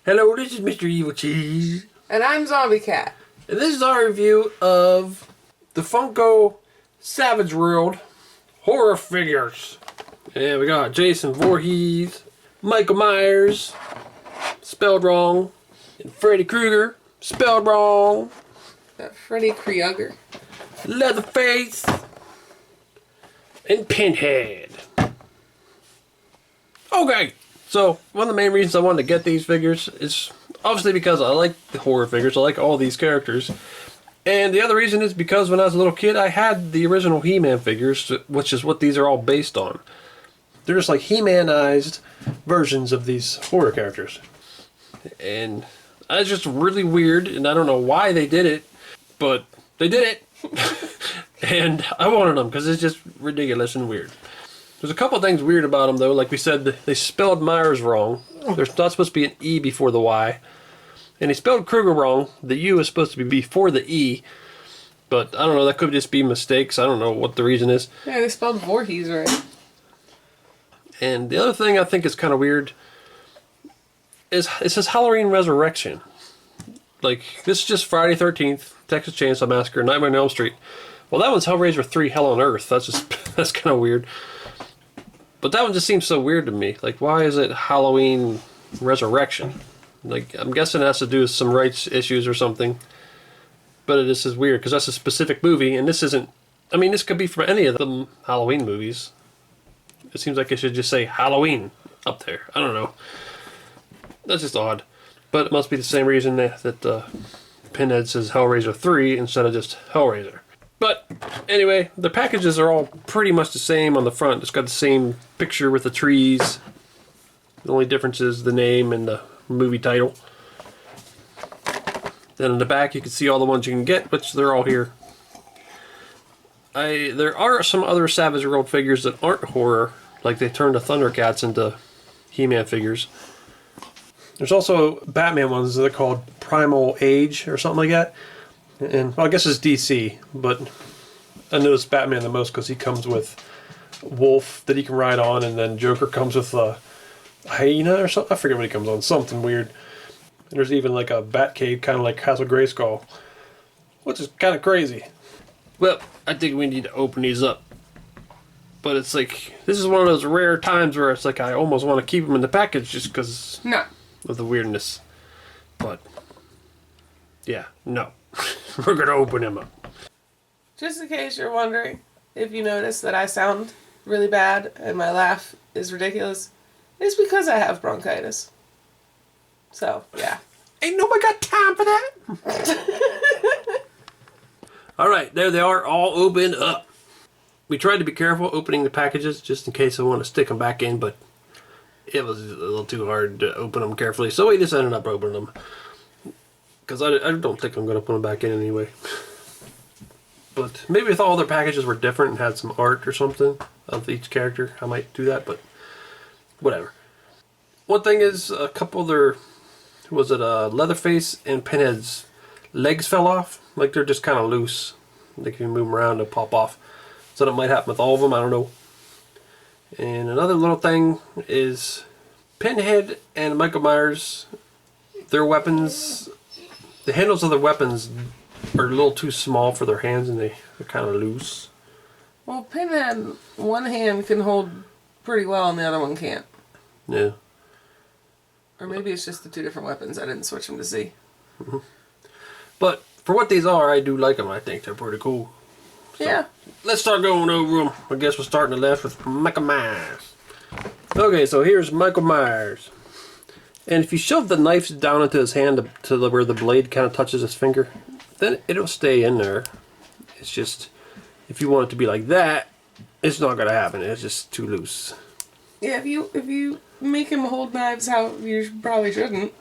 Hello, this is Mr. Evilcheese. And I'm Zombie Cat. And this is our review of the Funko Savage World horror figures. And we got Jason Voorhees, Michael Myers, spelled wrong, and Freddy Krueger, spelled wrong. Freddy Krueger. Leatherface, and Pinhead. Okay, so one of the main reasons I wanted to get these figures is obviously because I like the horror figures. I like all these characters. And the other reason is because when I was a little kid, I had the original He-Man figures, which is what these are all based on. They're just like He-Manized versions of these horror characters. And it's just really weird, and I don't know why they did it, but they did it. And I wanted them because it's just ridiculous and weird. There's a couple things weird about them, though. Like we said, they spelled Myers wrong. There's not supposed to be an E before the Y. And they spelled Krueger wrong. The U is supposed to be before the E. But I don't know, that could just be mistakes. I don't know what the reason is. Yeah, they spelled Voorhees right. And the other thing I think is kind of weird is it says Halloween Resurrection. Like, this is just Friday 13th, Texas Chainsaw Massacre, Nightmare on Elm Street. Well, that one's Hellraiser 3, Hell on Earth. That's kind of weird. But that one just seems so weird to me. Like, why is it Halloween Resurrection? Like, I'm guessing it has to do with some rights issues or something. But this is weird, because that's a specific movie, and this isn't... I mean, this could be from any of the Halloween movies. It seems like it should just say Halloween up there. I don't know. That's just odd. But it must be the same reason that Pinhead says Hellraiser 3 instead of just Hellraiser. But anyway, the packages are all pretty much the same on the front. It's got the same picture with the trees. The only difference is the name and the movie title. Then in the back you can see all the ones you can get, which they're all here. There are some other Savage World figures that aren't horror, like they turned the Thundercats into He-Man figures. There's also Batman ones that are called Primal Age or something like that. And well, I guess it's DC, but I noticed Batman the most because he comes with Wolf that he can ride on, and then Joker comes with a hyena or something. I forget what he comes on, something weird. And there's even like a Batcave, kind of like Castle Grayskull, which is kind of crazy. Well, I think we need to open these up. But it's like, this is one of those rare times where it's like I almost want to keep them in the package just because of the weirdness. But, yeah, no. We're going to open them up. Just in case you're wondering, if you notice that I sound really bad and my laugh is ridiculous, it's because I have bronchitis. So, yeah. Ain't nobody got time for that. Alright, there they are, all opened up. We tried to be careful opening the packages just in case I want to stick them back in, but it was a little too hard to open them carefully, so we just ended up opening them. Because I don't think I'm going to put them back in anyway. But maybe if all their packages were different and had some art or something of each character, I might do that, but whatever. One thing is, a couple of their, Leatherface and Pinhead's legs fell off. Like they're just kind of loose. Like if you move them around, they'll pop off. So that might happen with all of them, I don't know. And another little thing is Pinhead and Michael Myers, their weapons... The handles of their weapons are a little too small for their hands, and they're kind of loose. Well, Pinhead, one hand can hold pretty well and the other one can't. Yeah. Or maybe it's just the two different weapons. I didn't switch them to see. Mm-hmm. But for what these are, I do like them. I think they're pretty cool. So, yeah. Let's start going over them. I guess we're starting to left with Michael Myers. Okay, so here's Michael Myers. And if you shove the knife down into his hand to where the blade kind of touches his finger, then it'll stay in there. It's just, if you want it to be like that, it's not going to happen. It's just too loose. Yeah, if you make him hold knives how you probably shouldn't.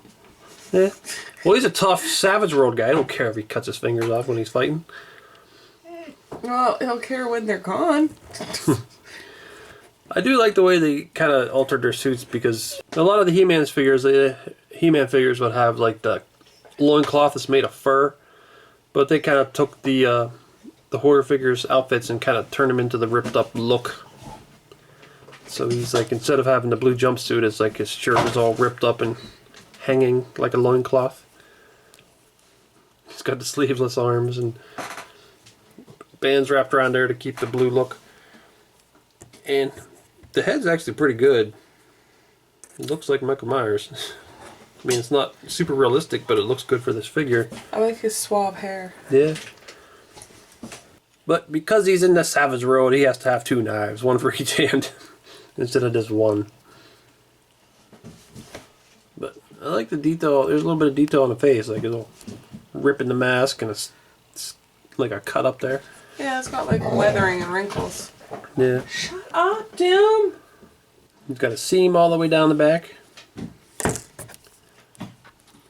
Yeah. Well, he's a tough Savage World guy. I don't care if he cuts his fingers off when he's fighting. Well, he'll care when they're gone. I do like the way they kind of altered their suits, because a lot of the He-Man figures would have like the loincloth that's made of fur, but they kind of took the horror figures' outfits and kind of turned them into the ripped up look. So he's like, instead of having the blue jumpsuit, it's like his shirt is all ripped up and hanging like a loincloth. He's got the sleeveless arms and bands wrapped around there to keep the blue look. And the head's actually pretty good. It looks like Michael Myers. I mean, it's not super realistic, but it looks good for this figure. I like his suave hair. Yeah. But because he's in the Savage World, he has to have 2 knives, one for each hand, instead of just one. But I like the detail. There's a little bit of detail on the face, like a little rip in the mask, and it's like a cut up there. Yeah, it's got like weathering and wrinkles. Yeah. Shut up, Doom! He's got a seam all the way down the back.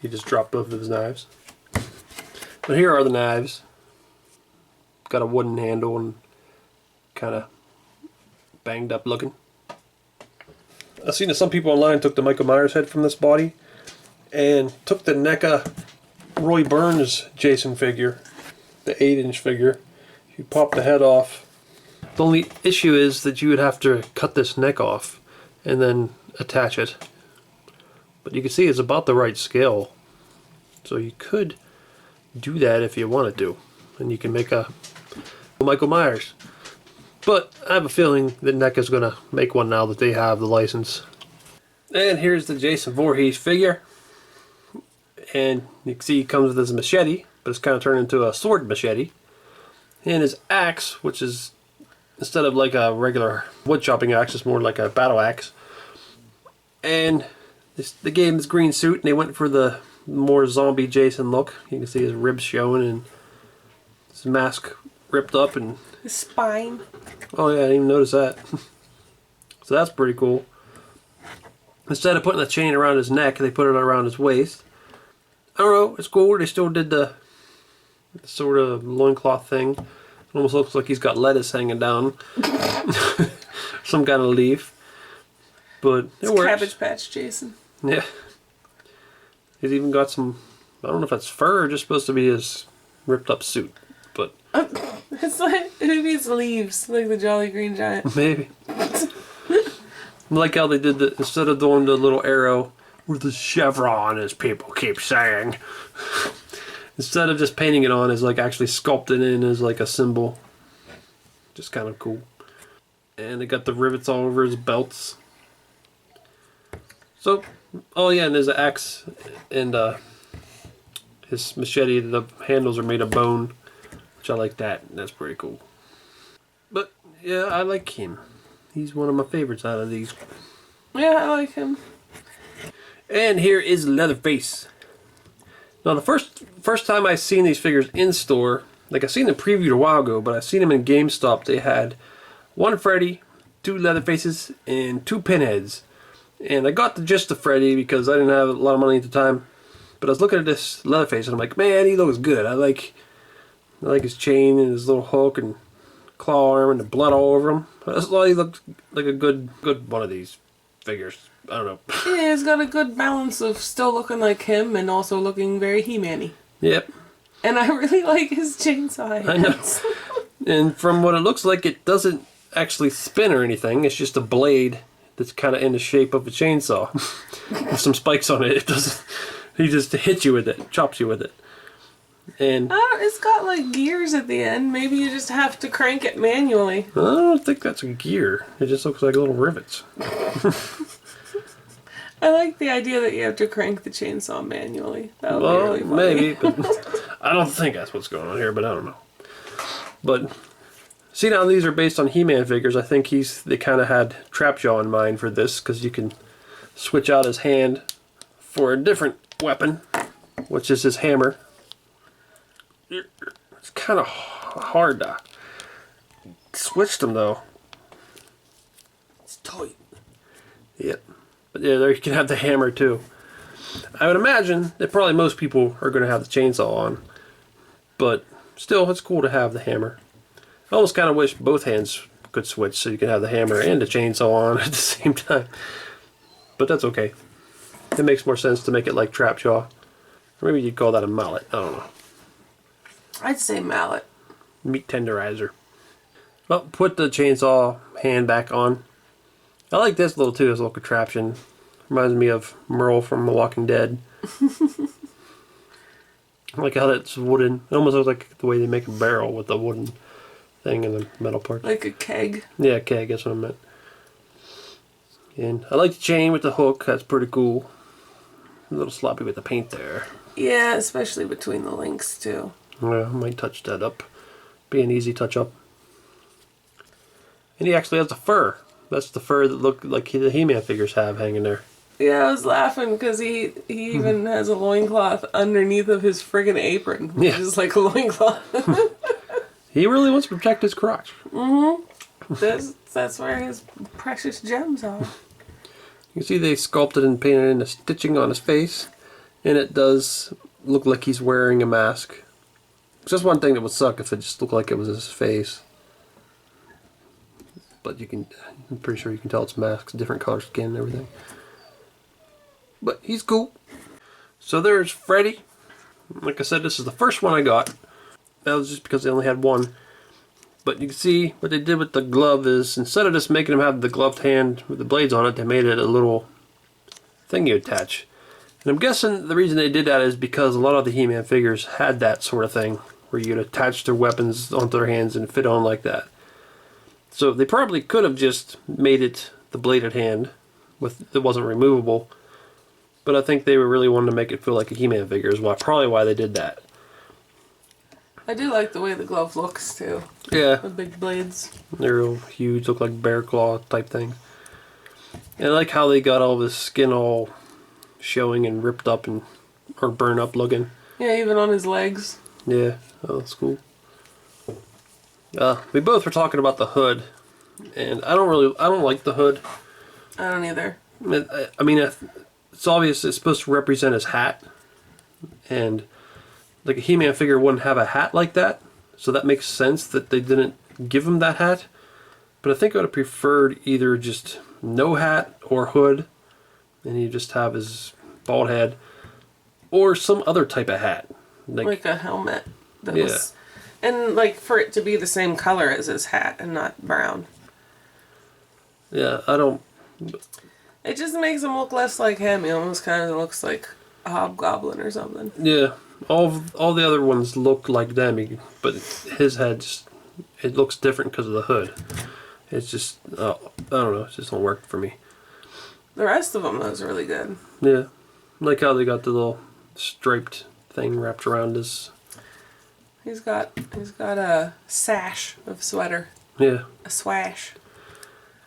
He just dropped both of his knives. But here are the knives. Got a wooden handle and kind of banged up looking. I've seen that some people online took the Michael Myers head from this body and took the NECA Roy Burns Jason figure, the 8-inch figure. You pop the head off. The only issue is that you would have to cut this neck off and then attach it. But you can see it's about the right scale. So you could do that if you wanted to. And you can make a Michael Myers. But I have a feeling that NECA is going to make one now that they have the license. And here's the Jason Voorhees figure. And you can see he comes with his machete, but it's kind of turned into a sword machete. And his axe, which is instead of like a regular wood chopping axe, it's more like a battle axe. And they gave him his green suit, and they went for the more zombie Jason look. You can see his ribs showing and his mask ripped up, and His spine. oh yeah, I didn't even notice that. So that's pretty cool. Instead of putting the chain around his neck, they put it around his waist. I don't know, it's cool. They still did the sort of loincloth thing. It almost looks like he's got lettuce hanging down. Some kind of leaf. But it works. Cabbage Patch Jason. Yeah. He's even got some, I don't know if that's fur or just supposed to be his ripped up suit. But It's like, maybe it's leaves, like the Jolly Green Giant. maybe. I like how they did instead of doing the little arrow with the chevron, as people keep saying, instead of just painting it on, is like actually sculpted in as like a symbol. Just kind of cool. And they got the rivets all over his belts. So, oh yeah, and there's an axe and his machete. The handles are made of bone, which I like that. That's pretty cool. But yeah, I like him. He's one of my favorites out of these. Yeah, I like him. And here is Leatherface. Now the first time I seen these figures in store, like I seen them previewed a while ago, but I seen them in GameStop. They had 1 Freddy, 2 Leatherfaces, and 2 Pinheads. And I got the gist of Freddy because I didn't have a lot of money at the time. But I was looking at this Leatherface and I'm like, man, he looks good. I like his chain and his little hook and claw arm and the blood all over him. That's why he looked like a good one of these figures. I don't know. Yeah, he's got a good balance of still looking like him and also looking very He-Man-y. Yep. And I really like his chainsaw hands. I know. And from what it looks like, it doesn't actually spin or anything. It's just a blade that's kind of in the shape of a chainsaw with some spikes on it. It doesn't. He just hits you with it, chops you with it. And It's got like gears at the end. Maybe you just have to crank it manually. I don't think that's a gear. It just looks like little rivets. I like the idea that you have to crank the chainsaw manually. That would be really funny. Maybe, but I don't think that's what's going on here, but I don't know. But see, now these are based on He-Man figures. I think they kind of had Trapjaw in mind for this, because you can switch out his hand for a different weapon, which is his hammer. It's kind of hard to switch them, though. It's tight. Yep. But yeah, there you can have the hammer too. I would imagine that probably most people are going to have the chainsaw on. But still, it's cool to have the hammer. I almost kind of wish both hands could switch so you could have the hammer and the chainsaw on at the same time. But that's okay. It makes more sense to make it like Trapjaw. Or maybe you'd call that a mallet. I don't know. I'd say mallet. Meat tenderizer. Well, put the chainsaw hand back on. I like this little too, this little contraption. Reminds me of Merle from The Walking Dead. I like how that's wooden. It almost looks like the way they make a barrel with the wooden thing and the metal part. Like a keg. Yeah, keg, that's what I meant. And I like the chain with the hook. That's pretty cool. A little sloppy with the paint there. Yeah, especially between the links too. Yeah, I might touch that up. Be an easy touch up. And he actually has the fur. That's the fur that look like the He-Man figures have hanging there. Yeah, I was laughing because he even has a loincloth underneath of his friggin' apron, which is like a loincloth. He really wants to protect his crotch. Mm-hmm. That's where his precious gems are. You see they sculpted and painted in the stitching on his face, and it does look like he's wearing a mask. It's just one thing that would suck if it just looked like it was his face. But I'm pretty sure you can tell it's masks, different color skin and everything. But he's cool. So there's Freddy. Like I said, this is the first one I got. That was just because they only had one. But you can see what they did with the glove is, instead of just making him have the gloved hand with the blades on it, they made it a little thing you attach. And I'm guessing the reason they did that is because a lot of the He-Man figures had that sort of thing, where you'd attach their weapons onto their hands and fit on like that. So they probably could have just made it the bladed hand, it wasn't removable. But I think they really wanted to make it feel like a He-Man figure is probably why they did that. I do like the way the glove looks too. Yeah. The big blades. They're real huge, look like bear claw type thing. And I like how they got all of his skin all showing and ripped up or burned up looking. Yeah, even on his legs. Yeah, oh, that's cool. We both were talking about the hood, and I don't like the hood. I don't either. I mean, it's obvious it's supposed to represent his hat, and like a He-Man figure wouldn't have a hat like that, so that makes sense that they didn't give him that hat. But I think I would have preferred either just no hat or hood, and you just have his bald head, or some other type of hat. Like a helmet. And like for it to be the same color as his hat and not brown. Yeah, I don't... It just makes him look less like him. He almost kind of looks like a hobgoblin or something. Yeah, all the other ones look like them, but his head it looks different because of the hood. It's just, I don't know, it just don't work for me. The rest of them, those are really good. Yeah, like how they got the little striped thing wrapped around his... He's got a sash of sweater. Yeah. A swash.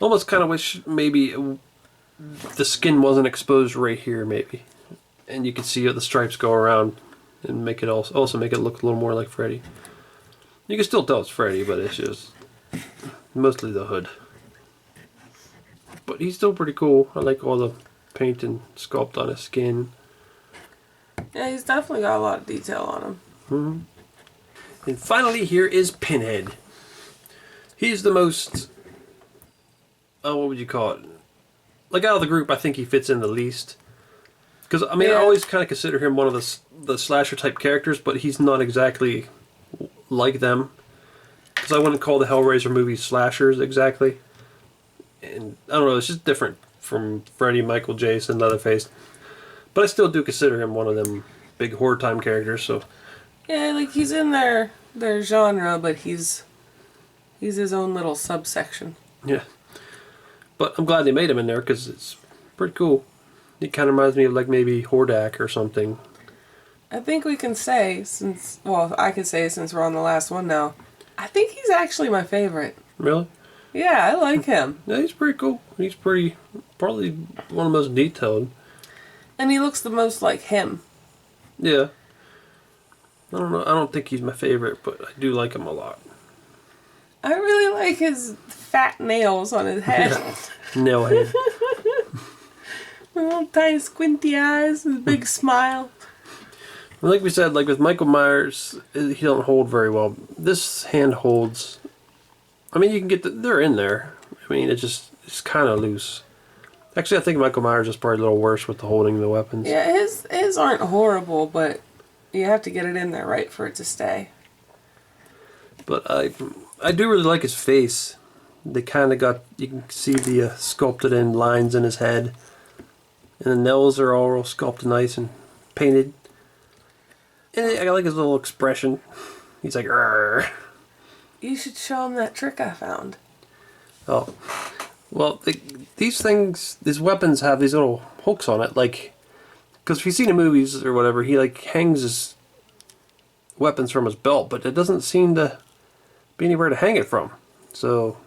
Almost kind of wish maybe the skin wasn't exposed right here, maybe. And you could see the stripes go around and make it also make it look a little more like Freddy. You can still tell it's Freddy, but it's just mostly the hood. But he's still pretty cool. I like all the paint and sculpt on his skin. Yeah, he's definitely got a lot of detail on him. Mm-hmm. And finally, here is Pinhead. He's the most... what would you call it? Like, out of the group, I think he fits in the least. Because, I mean, I always kind of consider him one of the slasher-type characters, but he's not exactly like them. Because I wouldn't call the Hellraiser movies slashers, exactly. And, I don't know, it's just different from Freddy, Michael, Jason, Leatherface. But I still do consider him one of them big horror-time characters, so... Yeah, like, he's in their genre, but he's his own little subsection. Yeah. But I'm glad they made him in there, because it's pretty cool. It kind of reminds me of, like, maybe Hordak or something. I think we can say, I can say since we're on the last one now, I think he's actually my favorite. Really? Yeah, I like him. Yeah, he's pretty cool. He's probably one of the most detailed. And he looks the most like him. Yeah. I don't know. I don't think he's my favorite, but I do like him a lot. I really like his fat nails on his head. Nail head. Little tiny squinty eyes, his big smile. Like we said, like with Michael Myers, he don't hold very well. This hand holds. I mean, you can get they're in there. I mean, it's kind of loose. Actually, I think Michael Myers is probably a little worse with the holding the weapons. Yeah, his aren't horrible, but you have to get it in there right for it to stay. But I do really like his face. They kind of got, you can see the sculpted in lines in his head. And the nails are all real sculpted nice and painted. And I like his little expression. He's like, "Arr." You should show him that trick I found. Oh. Well, these things, these weapons have these little hooks on it. Like, because if you see the movies or whatever, he like hangs his weapons from his belt, but it doesn't seem to be anywhere to hang it from. So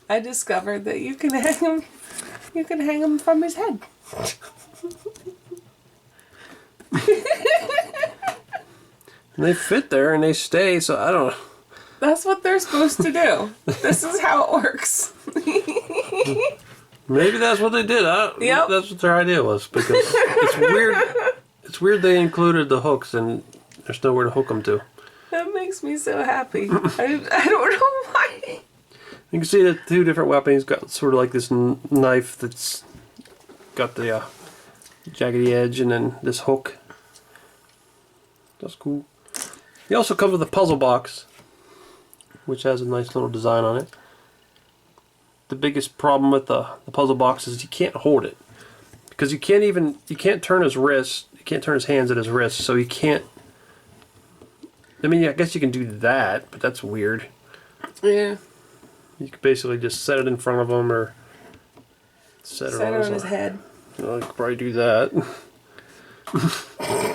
I discovered that you can hang him. You can hang him from his head. and they fit there and they stay. So I don't know. That's what they're supposed to do. This is how it works. Maybe that's what they did. Yep. That's what their idea was, because it's weird. It's weird they included the hooks and there's nowhere to hook them to. That makes me so happy. I don't know why. You can see the two different weapons. He's got sort of like this knife that's got the jaggedy edge, and then this hook. That's cool. He also comes with a puzzle box, which has a nice little design on it. The biggest problem with the puzzle box is you can't hold it, because you can't turn his wrist, you can't turn his hands at his wrist, so you can't. I mean, I guess you can do that, but that's weird. Yeah. You could basically just set it in front of him or set it on his head. Well, you could probably do that.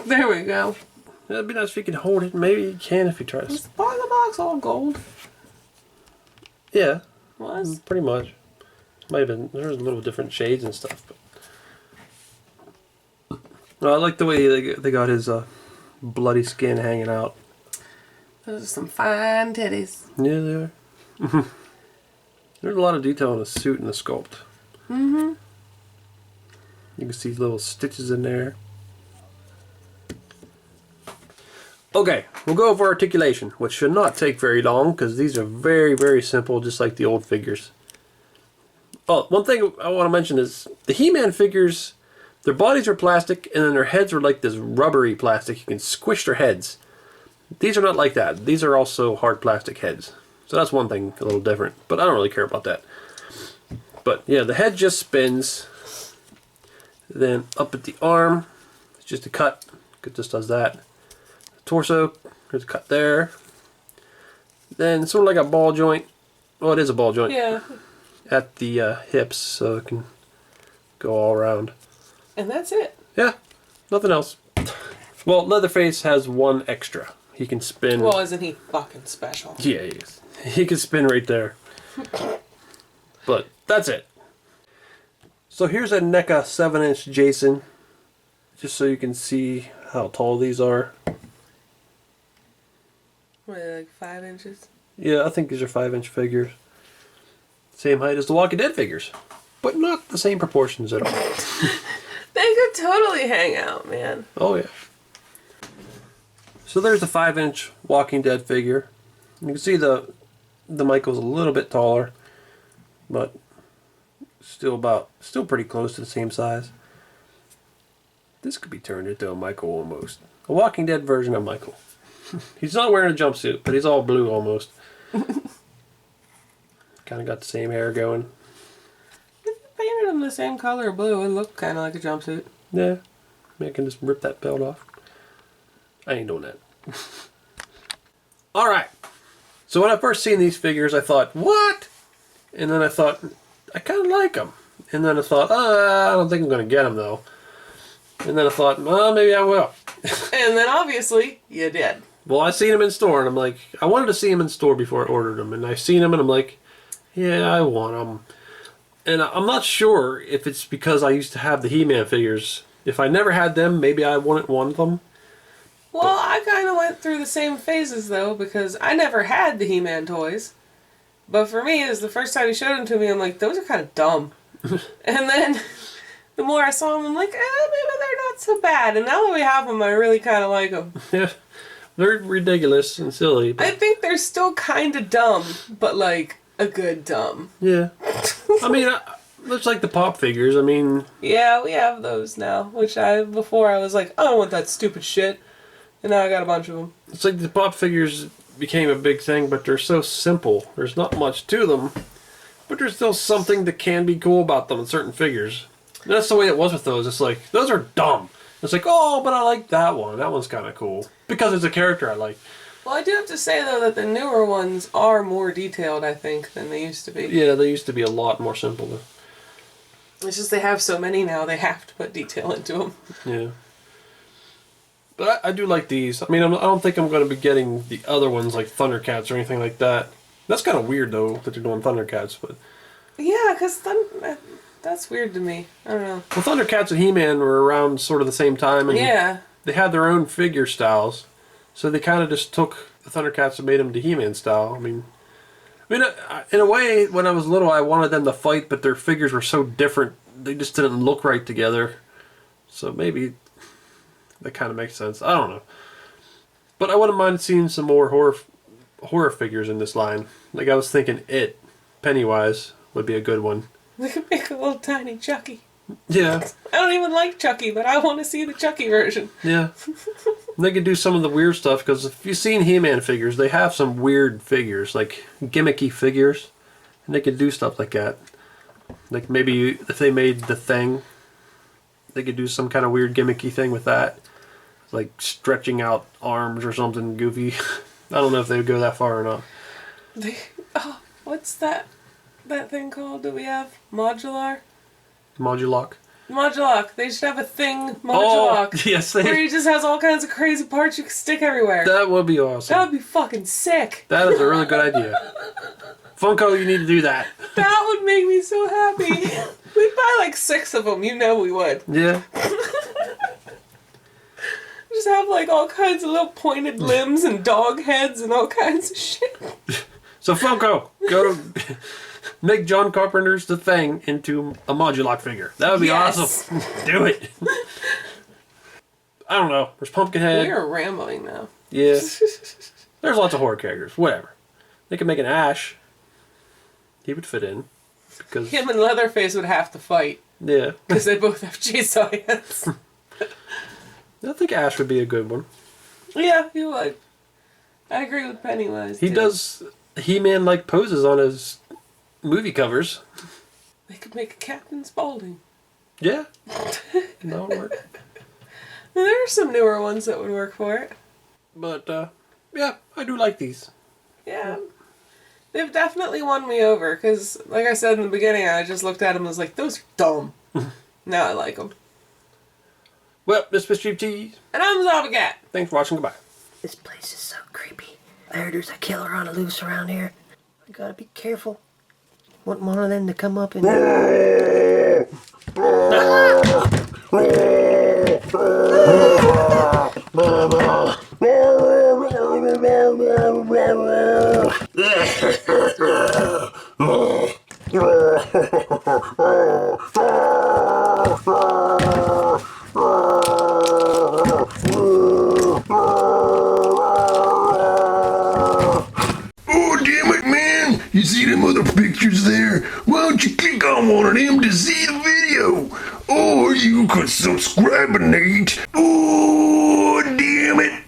There we go. It'd be nice if you could hold it. Maybe you can if you try to. Was the puzzle box all gold? Yeah. Was? Pretty much. Might have been. There's a little different shades and stuff. But I like the way they got his bloody skin hanging out. Those are some fine titties. Yeah, they are. There's a lot of detail in the suit and the sculpt. Mm-hmm. You can see little stitches in there. Okay, we'll go over articulation, which should not take very long because these are very, very simple, just like the old figures. Oh, one thing I want to mention is the He-Man figures, their bodies are plastic and then their heads are like this rubbery plastic. You can squish their heads. These are not like that. These are also hard plastic heads. So that's one thing a little different, but I don't really care about that. But yeah, the head just spins. Then up at the arm, it's just a cut. It just does that. The torso, there's a cut there. Then sort of like a ball joint. Well, it is a ball joint. Yeah. At the hips, so it can go all around. And that's it. Yeah, nothing else. Well, Leatherface has one extra. He can spin. Well, isn't he fucking special? Yeah, he is. He can spin right there. But that's it. So here's a NECA 7-inch Jason. Just so you can see how tall these are. What, like 5 inches? Yeah, I think these are 5-inch figures. Same height as the Walking Dead figures. But not the same proportions at all. They could totally hang out, man. Oh yeah. So there's the 5-inch Walking Dead figure. You can see the Michael's a little bit taller, but still pretty close to the same size. This could be turned into a Michael almost. A Walking Dead version of Michael. He's not wearing a jumpsuit, but he's all blue almost. Kind of got the same hair going. If you painted him the same color blue, it looked kind of like a jumpsuit. Yeah. Maybe I can just rip that belt off. I ain't doing that. Alright. So when I first seen these figures, I thought, what? And then I thought, I kind of like them. And then I thought, I don't think I'm going to get them though. And then I thought, well, maybe I will. And then obviously, you did. Well, I seen them in store, and I'm like, I wanted to see them in store before I ordered them. And I seen them, and I'm like, yeah, I want them. And I'm not sure if it's because I used to have the He-Man figures. If I never had them, maybe I wouldn't want them. Well, I kind of went through the same phases, though, because I never had the He-Man toys. But for me, it was the first time he showed them to me, I'm like, those are kind of dumb. And then, the more I saw them, I'm like, maybe they're not so bad. And now that we have them, I really kind of like them. Yeah, they're ridiculous and silly. But I think they're still kind of dumb, but like, a good dumb. yeah. I mean, it's like the Pop figures. I mean... Yeah, we have those now, which before I was like, I don't want that stupid shit. And now I got a bunch of them. It's like the Pop figures became a big thing, but they're so simple. There's not much to them, but there's still something that can be cool about them in certain figures. And that's the way it was with those. It's like, those are dumb. It's like, oh, but I like that one. That one's kind of cool. Because it's a character I like. Well, I do have to say, though, that the newer ones are more detailed, I think, than they used to be. Yeah, they used to be a lot more simple, though. It's just they have so many now, they have to put detail into them. Yeah. But I do like these. I mean, I don't think I'm going to be getting the other ones like Thundercats or anything like that. That's kind of weird, though, that they're doing Thundercats. But yeah, because that's weird to me. I don't know. well, Thundercats and He-Man were around sort of the same time. And yeah. they had their own figure styles. So they kind of just took the Thundercats and made them to He-Man style. I mean, in a way, when I was little, I wanted them to fight, but their figures were so different. They just didn't look right together. So maybe that kind of makes sense. I don't know. But I wouldn't mind seeing some more horror figures in this line. Like I was thinking Pennywise would be a good one. They could make a little tiny Chucky. Yeah. I don't even like Chucky, but I want to see the Chucky version. Yeah. They could do some of the weird stuff, because if you've seen He-Man figures, they have some weird figures, like gimmicky figures, and they could do stuff like that. Like maybe if they made the Thing, they could do some kind of weird gimmicky thing with that. Like stretching out arms or something goofy. I don't know if they would go that far or not. What's that thing called that we have? Modular? Modulock. Modulock. They should have a Thing Modulock. Oh, yes, where he just has all kinds of crazy parts you can stick everywhere. That would be awesome. That would be fucking sick. That is a really good idea. Funko, you need to do that. That would make me so happy. We'd buy like 6 of them. You know we would. Yeah. Just have like all kinds of little pointed limbs and dog heads and all kinds of shit. So Funko, go to make John Carpenter's The Thing into a Modulock figure. That would be awesome. Do it. I don't know. There's Pumpkinhead. We are rambling now. Yeah. There's lots of horror characters. Whatever. They could make an Ash. He would fit in. Because him and Leatherface would have to fight. Yeah. Because they both have jigsaw hands. I think Ash would be a good one. Yeah, he would. I agree with Pennywise. He does He-Man like poses on his movie covers. They could make a Captain Spaulding. Yeah. That would work. There are some newer ones that would work for it. But, yeah, I do like these. Yeah. They've definitely won me over, because, like I said in the beginning, I just looked at them and was like, those are dumb. Now I like them. Well, this was Cheap Cheese. And I'm Zobagat. Thanks for watching. Goodbye. This place is so creepy. I heard there's a killer on the loose around here. I gotta be careful. Want one of them to come up and... Oh, damn it, man! You see them other pictures there? Why don't you click on one of them to see the video? Or you could subscribe, Nate. Oh, damn it!